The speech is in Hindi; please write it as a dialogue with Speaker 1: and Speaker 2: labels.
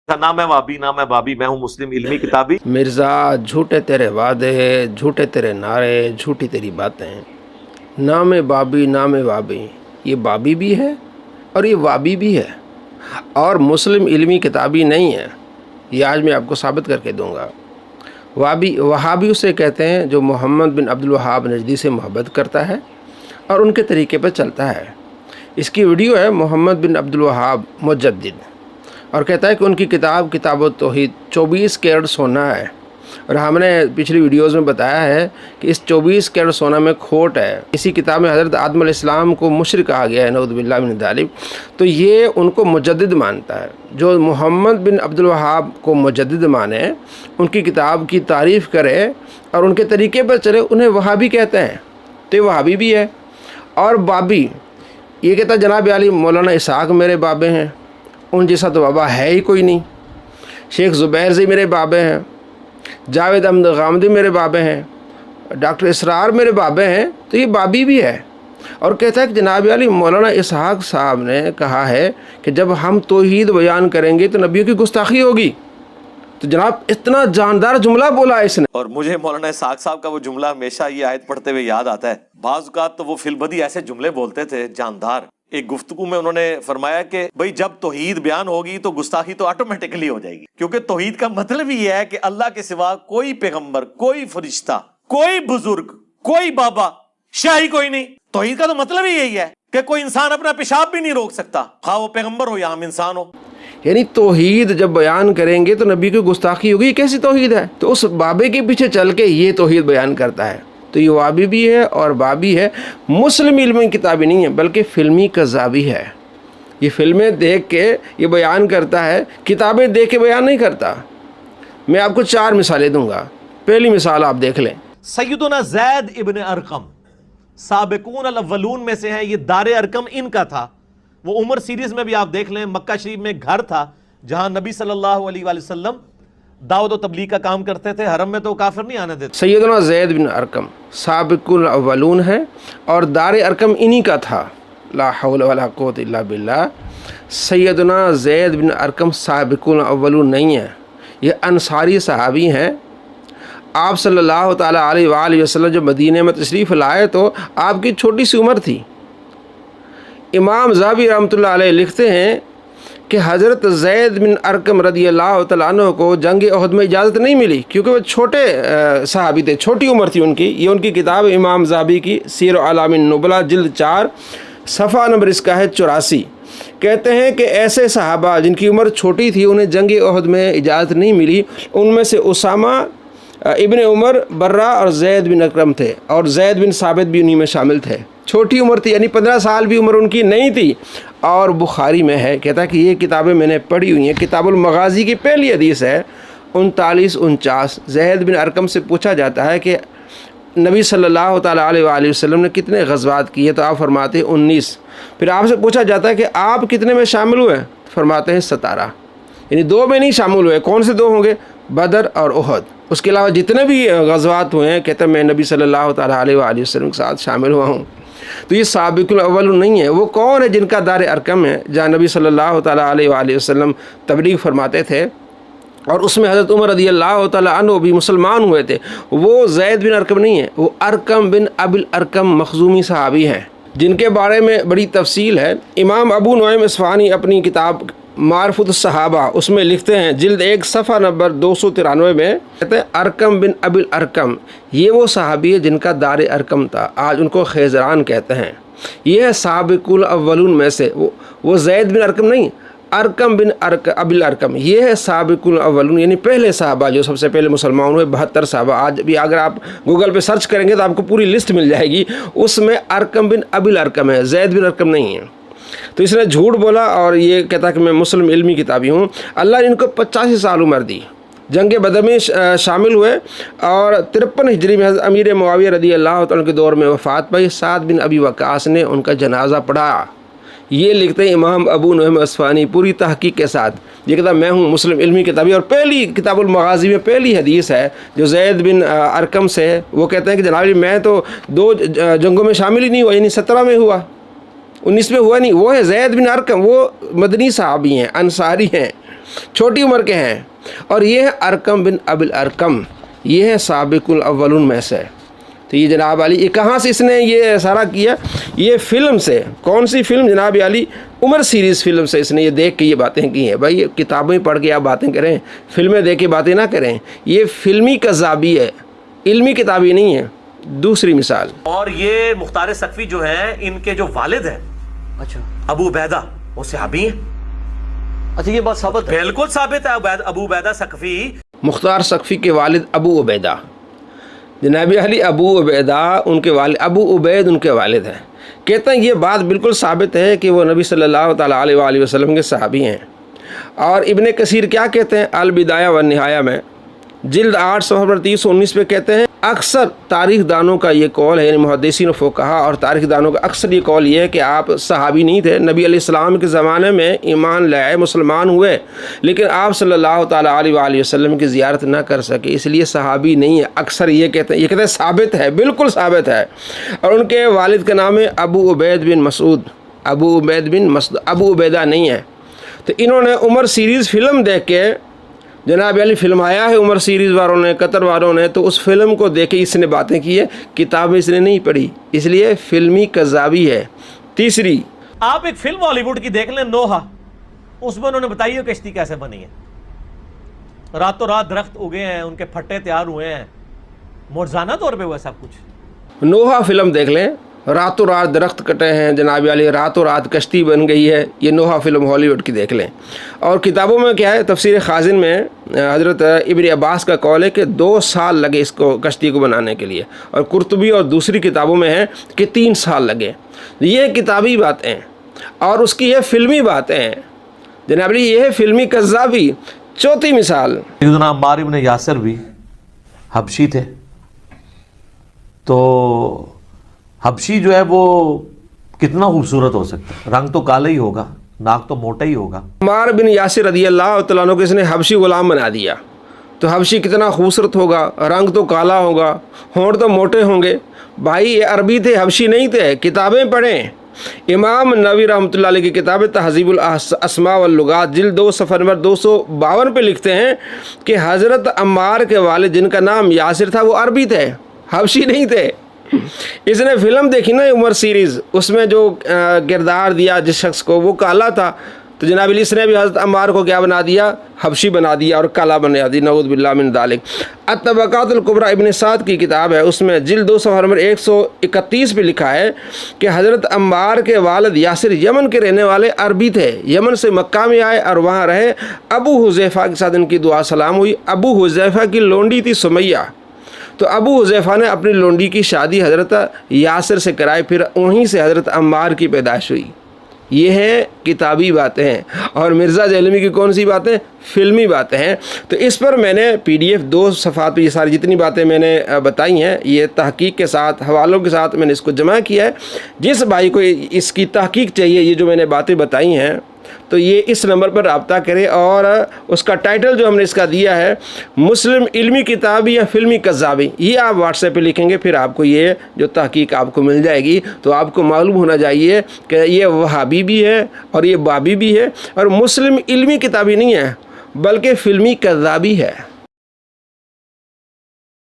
Speaker 1: ना मैं वाबी ना मैं बाबी, मैं हूँ मुस्लिम इल्मी किताबी।
Speaker 2: मिर्ज़ा झूठे तेरे वादे, झूठे तेरे नारे, झूठी तेरी बातें। नाम बाबी नाम वाबी, ये बाबी भी है और ये वाबी भी है और मुस्लिम इल्मी किताबी नहीं है। ये आज मैं आपको साबित करके दूंगा। वहाबी उसे कहते हैं जो मोहम्मद बिन अब्दुल वहाब नजदी से मोहब्बत करता है और उनके तरीके पर चलता है। इसकी वीडियो है मोहम्मद बिन अब्दुल वहाब मुजद्दिद, और कहता है कि उनकी किताब तौहीद 24 कैरेट सोना है। और हमने पिछली वीडियोस में बताया है कि इस 24 कैरेट सोना में खोट है। इसी किताब में हज़रत आदम अलैहिस्सलाम को मुशरिक कहा गया है, नऊज़ु बिल्लाहि मिन ज़ालिक। तो ये उनको मुजद्दिद मानता है। जो मोहम्मद बिन अब्दुल वहाब को मुजद्दिद माने, उनकी किताब की तारीफ़ करे और उनके तरीके पर चले, उन्हें वहाबी कहते हैं। तो ये वहाबी भी है। और बाबी ये कहता है जनाब अली मौलाना इसहाक़ मेरे बाबे हैं, उन जैसा तो बाबा है ही कोई नहीं। शेख ज़ुबैर जी मेरे बाबे हैं, जावेद अहमद गामदी मेरे बाबे हैं, डॉक्टर इसरार मेरे बाबे हैं। तो ये बाबी भी है। और कहता है कि जनाब अली मौलाना इसहाक़ साहब ने कहा है कि जब हम तौहीद बयान करेंगे तो नबियों की गुस्ताखी होगी। तो जनाब इतना जानदार जुमला बोला इसने।
Speaker 1: और मुझे मौलाना इसहाक़ साहब का वो जुमला हमेशा ये आयत पढ़ते हुए याद आता है। बाज़ औक़ात तो वो फिलबदी ऐसे जुमले बोलते थे जानदार। एक गुफ्तगू में उन्होंने फरमाया कि भाई जब तौहीद बयान होगी तो गुस्ताखी तो ऑटोमेटिकली हो जाएगी, क्योंकि तौहीद का मतलब ही है कि अल्लाह के सिवा कोई पैगंबर, कोई फरिश्ता, कोई बुजुर्ग, कोई बाबा, शाही कोई नहीं। तौहीद का तो मतलब ही यही है कि कोई इंसान अपना पेशाब भी नहीं रोक सकता, हाँ वो पैगंबर हो या हम इंसान हो।
Speaker 2: यानी तौहीद जब बयान करेंगे तो नबी की गुस्ताखी होगी। कैसी तौहीद है? तो उस बाबे के पीछे चल के ये तौहीद बयान करता है। तो ये वाबी भी है और बाबी है। मुस्लिम इल्मी किताबी नहीं है, बल्कि फ़िल्मी कज़ाबी है। ये फ़िल्में देख के ये बयान करता है, किताबें देख के बयान नहीं करता। मैं आपको 4 मिसालें दूंगा। पहली मिसाल आप देख लें।
Speaker 1: सैयदुना ज़ैद इब्न अरकम साबिकून अल-अव्वलून में से है। ये दारे अरकम इनका था। वो उमर सीरीज में भी आप देख लें, मक्का शरीफ में घर था जहां नबी सल्लल्लाहु अलैहि वसल्लम दावत और तबलीग का काम करते थे। हरम में तो काफिर नहीं आने देते।
Speaker 2: सैयदना ज़ैद बिन अरकम साबिकुल अव्वलून है और दारे अरकम इन्हीं का था। ला हौला वला कुव्वता इल्ला बिल्लाह। सैयदना ज़ैद बिन अरकम साबिकुल अव्वलून नहीं है, ये अंसारी सहाबी हैं। आप सल्लल्लाहु ताला अलैहि वसल्लम जब मदीने में तशरीफ़ लाए तो आपकी छोटी सी उम्र थी। इमाम ज़हाबी रहमतुल्लाह अलैह लिखते हैं कि हज़रत ज़ैद बिन अरकम रदियल्लाहु तआला अन्हु को जंग उहद में इजाज़त नहीं मिली, क्योंकि वो छोटे सहाबी थे, छोटी उम्र थी उनकी। ये उनकी किताब इमाम ज़हाबी की सीर अलामिन नुबला जिल्द 4 सफ़ा नंबर इसका है 84। कहते हैं कि ऐसे सहाबा जिनकी उम्र छोटी थी उन्हें जंग उहद में इजाज़त नहीं मिली। उनमें से उसामा इब्न उमर, बर्रा और ज़ैद बिन अकरम थे, और ज़ैद बिन साबित भी उन्हीं में शामिल थे। छोटी उम्र थी, यानी 15 साल भी उम्र उनकी नहीं थी। और बुखारी में है, कहता है कि ये किताबें मैंने पढ़ी हुई हैं। किताबुल मगाज़ी की पहली हदीस है 39-49। ज़ैद बिन अरकम से पूछा जाता है कि नबी सल्लल्लाहु ताला अलैहि वसल्लम ने कितने ग़ज़वात किए, तो आप फरमाते हैं 19। फिर आपसे पूछा जाता है कि आप कितने में शामिल हुए, फरमाते हैं 17। यानी 2 में नहीं शामिल हुए। कौन से 2 होंगे? बदर और उहद। उसके अलावा जितने भी ग़ज़वात हुए हैं, कहते हैं मैं नबी सल्लल्लाहु ताला अलैहि वसल्लम के साथ शामिल हुआ हूँ। तो ये साबिकुल अव्वल नहीं है। वो कौन है जिनका दार अरकम है, जहाँ नबी सल्लल्लाहु ताला अलैहि वसल्लम तबलीग फरमाते थे और उसमें हज़रत उमर रदियल्लाहु ताला अन्हु भी मुसलमान हुए थे। वो ज़ैद बिन अरकम नहीं है, वो अरकम बिन अबिल अरकम मखज़ूमी सहाबी हैं, जिनके बारे में बड़ी तफसील है। इमाम अबू नुअयम इस्फ़हानी अपनी किताब मारफत सहाबा उसमें लिखते हैं, जिल्द 1 सफ़ा नंबर 293 में कहते हैं अरकम बिन अबिल अरकम ये वो सहाबी है जिनका दार अरकम था, आज उनको खैज़रान कहते हैं। ये है साबिकुल अव्वलून में से। वो ज़ैद बिन अरकम नहीं, अरकम बिन अबिल अरकम ये है साबिकुल अव्वलून, यानी पहले सहाबा जो सबसे पहले मुसलमान हुए। 72 सहाबा, आज भी अगर आप गूगल पे सर्च करेंगे तो आपको पूरी लिस्ट मिल जाएगी। उसमें अरकम बिन अबिल अरकम है, ज़ैद बिन अरकम नहीं है। तो इसने झूठ बोला और ये कहता कि मैं मुस्लिम इल्मी किताबी हूँ। अल्लाह ने इनको 85 साल उम्र दी। जंग बदर में शामिल हुए और 53 हिजरी में अमीर मुआविया रदियल्लाहु तआला के दौर में वफ़ात पाई। साद बिन अबी वक़ास ने उनका जनाजा पढ़ा। ये लिखते हैं इमाम अबू नुअयम इस्फ़हानी पूरी तहक़ीक़ के साथ। ये कहता मैं हूँ मुस्लिम इल्मी किताबी, और पहली किताबुल मगाज़ी में पहली हदीस है जो ज़ैद बिन अरकम से है। वो कहते हैं कि जनाब मैं तो 2 जंगों में शामिल ही नहीं हुआ, यानी 17 में हुआ, 19 में हुआ नहीं। वो है ज़ैद बिन अरकम, वो मदनी सहाबी हैं, अंसारी हैं। छोटी उम्र के हैं। और ये है अरकम बिन अबिल अरकम, ये है साबिकुल अव्वलून में से। तो ये जनाब अली, ये कहाँ से इसने ये सारा किया? ये फ़िल्म से। कौन सी फ़िल्म? जनाब अली उमर सीरीज़ फ़िल्म से इसने ये देख के ये बातें की हैं। भाई किताबें पढ़ के आप बातें करें, फ़िल्में देख के बातें ना करें। ये फ़िल्मी कज़ाबी है, इल्मी किताबी नहीं है। दूसरी मिसाल,
Speaker 1: और ये मुख्तार सकफी जो हैं, इनके जो वालिद हैं,
Speaker 3: अच्छा
Speaker 1: अबू उबैदा, वो सहाबी हैं।
Speaker 3: अच्छा, ये बात साबित है?
Speaker 1: बिल्कुल साबित है। अबू उबैदा सकफी,
Speaker 2: मुख्तार सकफ़ी के वालिद अबू उबैदा, जनाब अली अबू उबैदा उनके वालिद, अबू उबैद उनके वालिद हैं। कहते हैं ये बात बिल्कुल साबित है कि वो नबी सल्लल्लाहु तआला अलैहि वसल्लम के सहाबी हैं। और इब्ने कसीर क्या कहते हैं अल बिदाया व निहाया में, जिल्द 8 सफ़ा नंबर 319 पे कहते हैं, अक्सर तारीख़ दानों का ये कौल है, यानी मुहद्दिसीन फ़ुक़हा और तारीख़ दानों का अक्सर ये कौल ये है कि आप सहाबी नहीं थे, नबी अलैहिस्सलाम के ज़माने में ईमान लाए, मुसलमान हुए, लेकिन आप सल्लल्लाहु तआला अलैहि वसल्लम की ज़ियारत ना कर सके, इसलिए सहाबी नहीं है। अक्सर ये कहते हैं, साबित है, बिल्कुल साबित है। और उनके वालिद का नाम है अबू उबैद बिन मसूद, अबू उबैद बिन मसूद, अबू उबैदा नहीं है। तो इन्होंने उमर सीरीज़ फ़िल्म देख के, जनाब अली फिल्म आया है उमर सीरीज़ वालों ने, कतर वालों ने, तो उस फिल्म को देख के इसने बातें की है, किताबें इसने नहीं पढ़ी, इसलिए फिल्मी कज़ाबी है। तीसरी,
Speaker 1: आप एक फिल्म हॉलीवुड की देख लें, नोहा, उसमें उन्होंने बताई है कश्ती कैसे बनी है। रातों रात दरख्त उगे हैं, उनके फट्टे तैयार हुए हैं, मौजज़ाना तौर पे हुआ सब कुछ।
Speaker 2: नोहा फिल्म देख लें, रातों रात दरख्त कटे हैं जनाब अली, रातों रात कश्ती बन गई है, ये नोहा फिल्म हॉलीवुड की देख लें। और किताबों में क्या है, तफसीर खाजिन में हज़रत इब्न अब्बास का कौल है कि 2 साल लगे इसको, कश्ती को बनाने के लिए, और कुर्तुबी और दूसरी किताबों में है कि 3 साल लगे। ये किताबी बातें हैं और उसकी ये फ़िल्मी बातें हैं जनाब अली, ये है फ़िल्मी कज़्ज़ाबी। चौथी मिसाल,
Speaker 1: सैयदना अम्मार इब्न यासिर भी हबशी थे। तो हबशी जो है वो कितना खूबसूरत हो सकता है, रंग तो काला ही होगा, नाक तो मोटा ही होगा।
Speaker 2: अम्मार बिन यासिर रज़ियल्लाहु तआला अन्हु को इसने हबशी ग़ुलाम बना दिया, तो हबशी कितना खूबसूरत होगा, रंग तो काला होगा, होंठ तो मोटे होंगे। भाई ये अरबी थे, हबशी नहीं थे। किताबें पढ़ें, इमाम नबवी रहमतुल्लाह अलैह की किताब तहज़ीबुल अस्मा वल लुगात जिल्द 2 सफ़ा नंबर 252 पे लिखते हैं कि हज़रत अम्मार के वालिद जिनका नाम यासिर था वो अरबी थे, हबशी नहीं थे। इसने फ़िल्म देखी ना उमर सीरीज़, उसमें जो किरदार दिया जिस शख्स को, वो काला था, तो जनाब इसने भी हज़रत अम्मार को क्या बना दिया, हबशी बना दिया और काला बना दिया, नऊज़ बिल्लाह मिन ज़ालिक। अत-तबक़ातुल कुबरा इब्न साद की किताब है, उसमें जिल्द 2 सफ़ा नंबर 131 पे लिखा है कि हज़रत अम्मार के वालिद यासिर यमन के रहने वाले अरबी थे, यमन से मक्का में आए और वहाँ रहे। अबू हुज़ैफ़ा के साथ इनकी दुआ सलाम हुई। अबू हुज़ैफ़ा की लोंडी थी सुमैया, तो अबू हुज़ैफ़ा ने अपनी लोंडी की शादी हज़रत यासिर से कराई, फिर वहीं से हज़रत अम्मार की पैदाइश हुई। ये हैं किताबी बातें हैं। और मिर्ज़ा ज़ैलमी की कौन सी बातें? फ़िल्मी बातें हैं। तो इस पर मैंने PDF 2 सफ़ात पर ये सारी जितनी बातें मैंने बताई हैं, ये तहकीक के साथ, हवालों के साथ मैंने इसको जमा किया है। जिस भाई को इसकी तहकीक चाहिए, ये जो मैंने बातें बताई हैं, तो ये इस नंबर पर रब्ता करें। और उसका टाइटल जो हमने इसका दिया है, मुस्लिम इल्मी किताबी या फ़िल्मी कज़्ज़ाबी, ये आप व्हाट्सएप पे लिखेंगे, फिर आपको ये जो तहकीक आपको मिल जाएगी। तो आपको मालूम होना चाहिए कि ये वहाबी भी है और ये बाबी भी है, और मुस्लिम इल्मी किताबी नहीं है बल्कि फ़िल्मी कज़्ज़ाबी है।